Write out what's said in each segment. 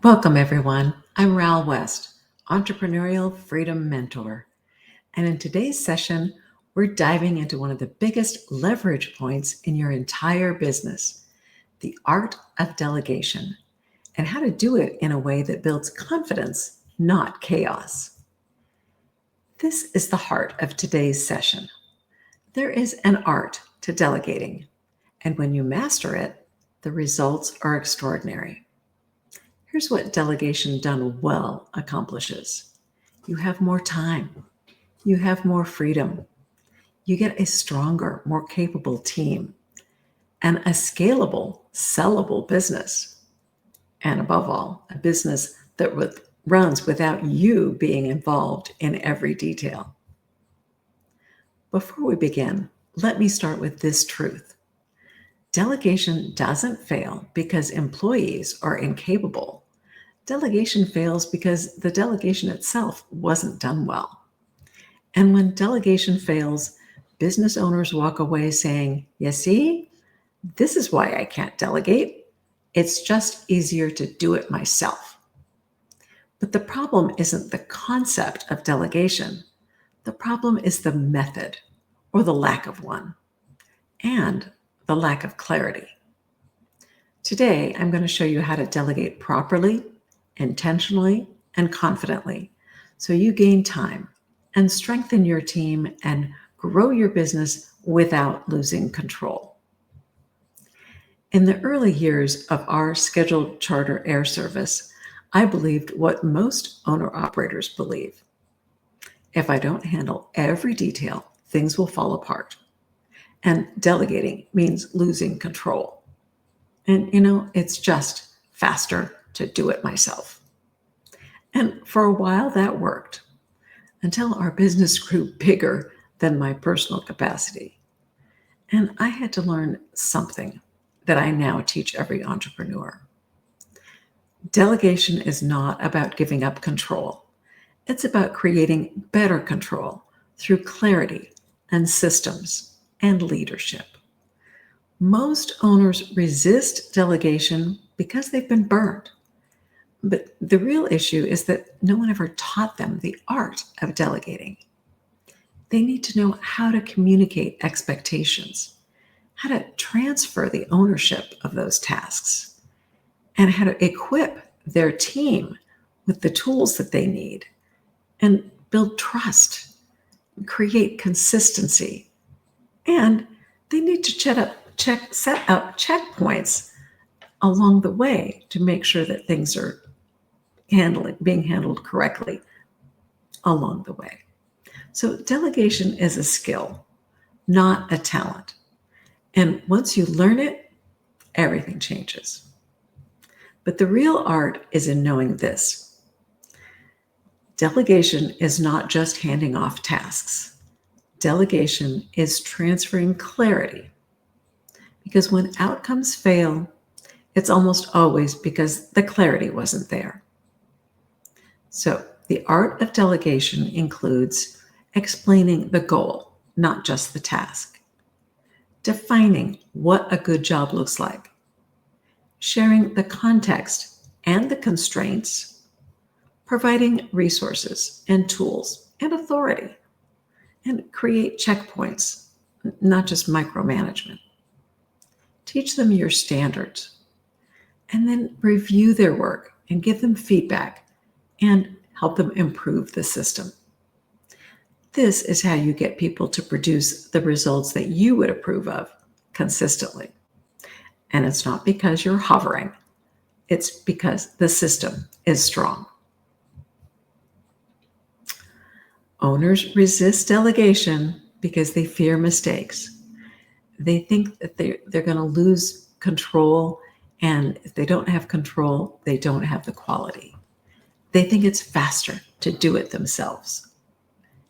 Welcome, everyone. I'm Ral West, Entrepreneurial Freedom Mentor. And in today's session, we're diving into one of the biggest leverage points in your entire business, the art of delegation, and how to do it in a way that builds confidence, not chaos. This is the heart of today's session. There is an art to delegating, and when you master it, the results are extraordinary. Here's what delegation done well accomplishes. You have more time. You have more freedom. You get a stronger, more capable team and a scalable, sellable business. And above all, a business that runs without you being involved in every detail. Before we begin, let me start with this truth. Delegation doesn't fail because employees are incapable. Delegation fails because the delegation itself wasn't done well. And when delegation fails, business owners walk away saying, "You see, this is why I can't delegate. It's just easier to do it myself." But the problem isn't the concept of delegation. The problem is the method, or the lack of one, and the lack of clarity. Today, I'm going to show you how to delegate properly, intentionally, and confidently so you gain time and strengthen your team and grow your business without losing control. In the early years of our scheduled charter air service, I believed what most owner-operators believe. If I don't handle every detail, things will fall apart. And delegating means losing control. And it's just faster to do it myself. And for a while that worked, until our business grew bigger than my personal capacity. And I had to learn something that I now teach every entrepreneur. Delegation is not about giving up control. It's about creating better control through clarity and systems and leadership. Most owners resist delegation because they've been burned. But the real issue is that no one ever taught them the art of delegating. They need to know how to communicate expectations, how to transfer the ownership of those tasks, and how to equip their team with the tools that they need and build trust, create consistency. And they need to set up checkpoints along the way to make sure that things are being handled correctly along the way. So delegation is a skill, not a talent. And once you learn it, everything changes. But the real art is in knowing this. Delegation is not just handing off tasks. Delegation is transferring clarity. Because when outcomes fail, it's almost always because the clarity wasn't there. So the art of delegation includes explaining the goal, not just the task, defining what a good job looks like, sharing the context and the constraints, providing resources and tools and authority, and create checkpoints, not just micromanagement. Teach them your standards, and then review their work and give them feedback and help them improve the system. This is how you get people to produce the results that you would approve of consistently. And it's not because you're hovering, it's because the system is strong. Owners resist delegation because they fear mistakes. They think that they're going to lose control, and if they don't have control, they don't have the quality. They think it's faster to do it themselves.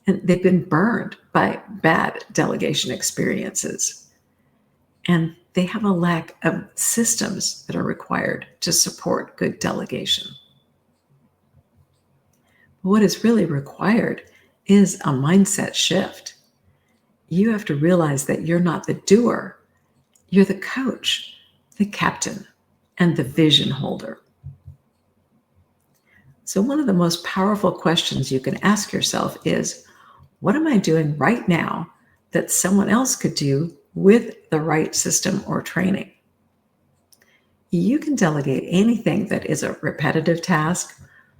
And they've been burned by bad delegation experiences. And they have a lack of systems that are required to support good delegation. What is really required is a mindset shift. You have to realize that you're not the doer. You're the coach, the captain, and the vision holder. So, one of the most powerful questions you can ask yourself is, what am I doing right now that someone else could do with the right system or training? You can delegate anything that is a repetitive task,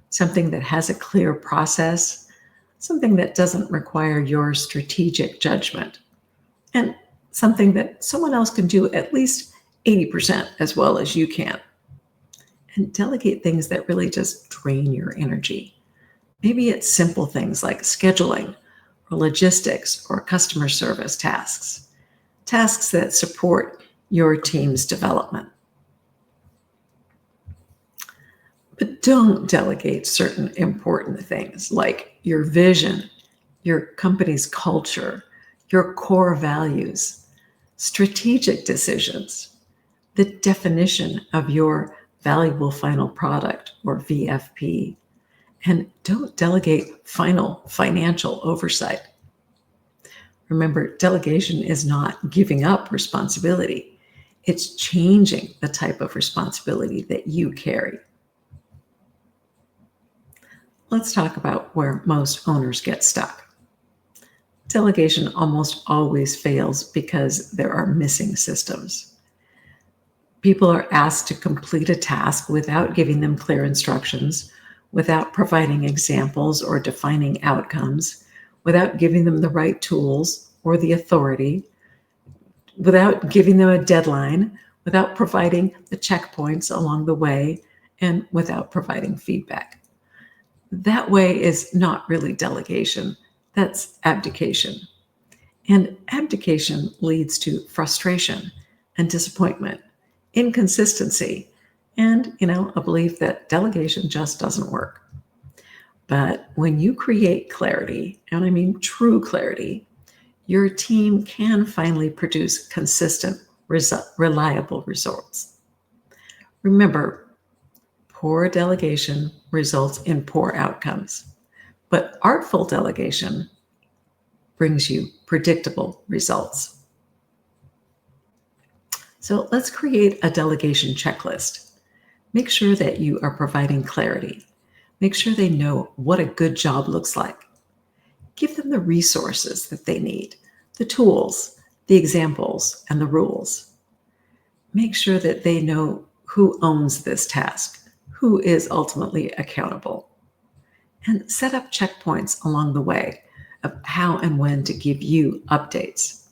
something that has a clear process, something that doesn't require your strategic judgment, and something that someone else can do at least 80% as well as you can. And delegate things that really just drain your energy. Maybe it's simple things like scheduling or logistics or customer service tasks, tasks that support your team's development. But don't delegate certain important things like your vision, your company's culture, your core values, strategic decisions, the definition of your valuable final product or VFP, and don't delegate final financial oversight. Remember, delegation is not giving up responsibility. It's changing the type of responsibility that you carry. Let's talk about where most owners get stuck. Delegation almost always fails because there are missing systems. People are asked to complete a task without giving them clear instructions, without providing examples or defining outcomes, without giving them the right tools or the authority, without giving them a deadline, without providing the checkpoints along the way, and without providing feedback. That way is not really delegation. That's abdication. And abdication leads to frustration and disappointment, inconsistency, and, a belief that delegation just doesn't work. But when you create clarity, and I mean true clarity, your team can finally produce consistent, reliable results. Remember, poor delegation results in poor outcomes, but artful delegation brings you predictable results. So let's create a delegation checklist. Make sure that you are providing clarity. Make sure they know what a good job looks like. Give them the resources that they need, the tools, the examples, and the rules. Make sure that they know who owns this task, who is ultimately accountable. And set up checkpoints along the way of how and when to give you updates.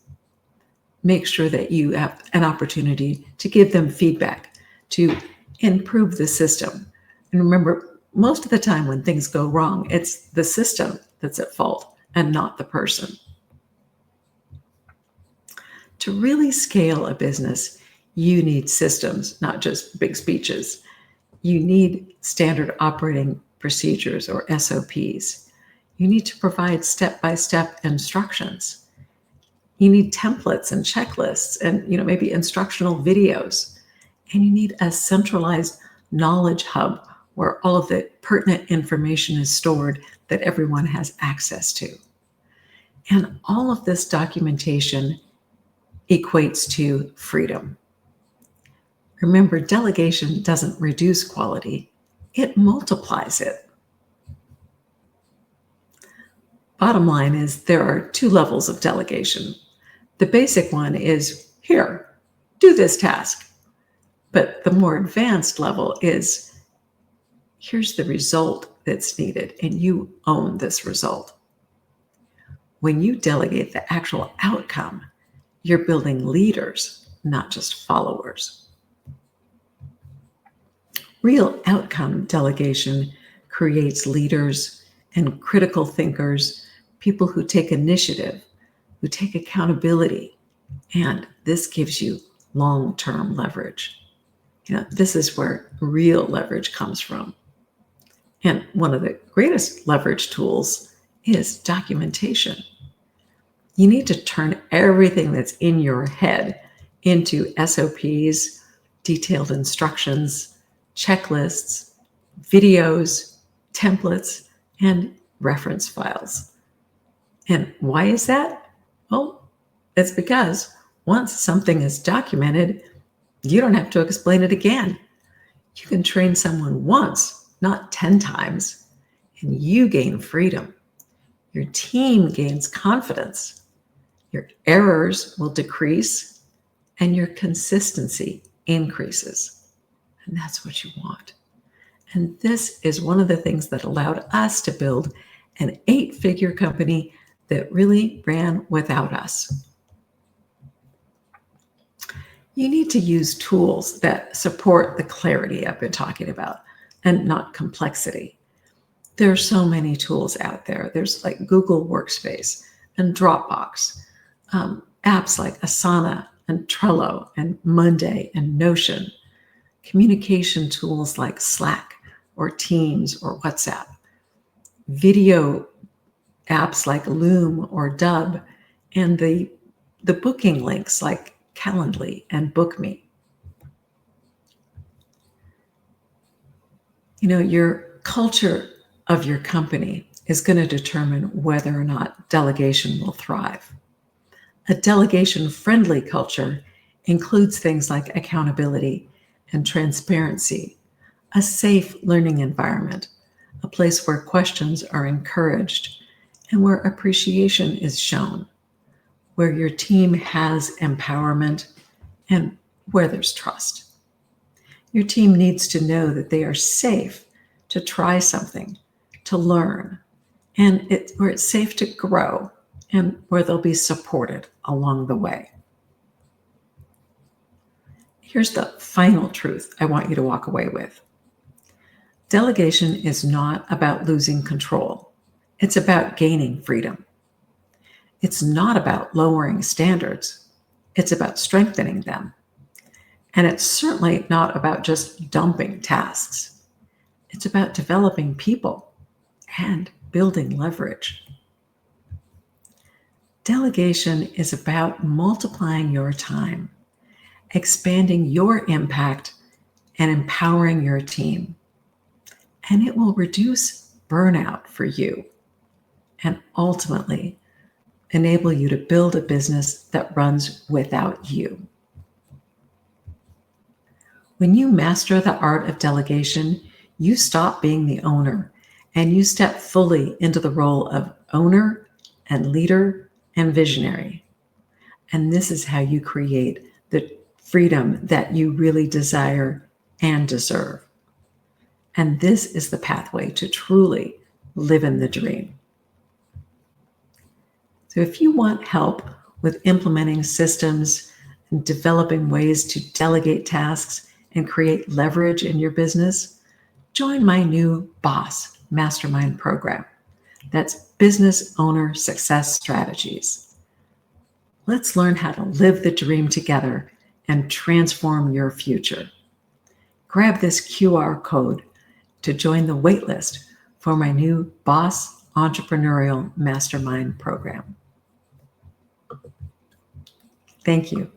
Make sure that you have an opportunity to give them feedback, to improve the system. And remember, most of the time when things go wrong, it's the system that's at fault and not the person. To really scale a business, you need systems, not just big speeches. You need standard operating procedures or SOPs. You need to provide step-by-step instructions. You need templates and checklists and maybe instructional videos. And you need a centralized knowledge hub where all of the pertinent information is stored that everyone has access to. And all of this documentation equates to freedom. Remember, delegation doesn't reduce quality, it multiplies it. Bottom line is there are two levels of delegation. The basic one is, here, do this task. But the more advanced level is, here's the result that's needed, and you own this result. When you delegate the actual outcome, you're building leaders, not just followers. Real outcome delegation creates leaders and critical thinkers, people who take initiative, who take accountability, and this gives you long-term leverage. This is where real leverage comes from. And one of the greatest leverage tools is documentation. You need to turn everything that's in your head into SOPs, detailed instructions, checklists, videos, templates, and reference files. And why is that? Well, it's because once something is documented, you don't have to explain it again. You can train someone once, not 10 times, and you gain freedom. Your team gains confidence. Your errors will decrease, and your consistency increases. And that's what you want. And this is one of the things that allowed us to build an 8-figure company that really ran without us. You need to use tools that support the clarity I've been talking about and not complexity. There are so many tools out there. There's like Google Workspace and Dropbox, apps like Asana and Trello and Monday and Notion, communication tools like Slack or Teams or WhatsApp, video apps like Loom or Dub, and the booking links like Calendly and BookMe. Your culture of your company is going to determine whether or not delegation will thrive. A delegation-friendly culture includes things like accountability and transparency, a safe learning environment, a place where questions are encouraged, and where appreciation is shown, where your team has empowerment, and where there's trust. Your team needs to know that they are safe to try something, to learn, and where it's safe to grow, and where they'll be supported along the way. Here's the final truth I want you to walk away with. Delegation is not about losing control. It's about gaining freedom. It's not about lowering standards. It's about strengthening them. And it's certainly not about just dumping tasks. It's about developing people and building leverage. Delegation is about multiplying your time, expanding your impact, and empowering your team. And it will reduce burnout for you and ultimately enable you to build a business that runs without you. When you master the art of delegation, you stop being the owner and you step fully into the role of owner and leader and visionary. And this is how you create the freedom that you really desire and deserve. And this is the pathway to truly live in the dream. So if you want help with implementing systems and developing ways to delegate tasks and create leverage in your business, join my new Boss Mastermind program. That's Business Owner Success Strategies. Let's learn how to live the dream together and transform your future. Grab this QR code to join the waitlist for my new Boss Entrepreneurial Mastermind program. Thank you.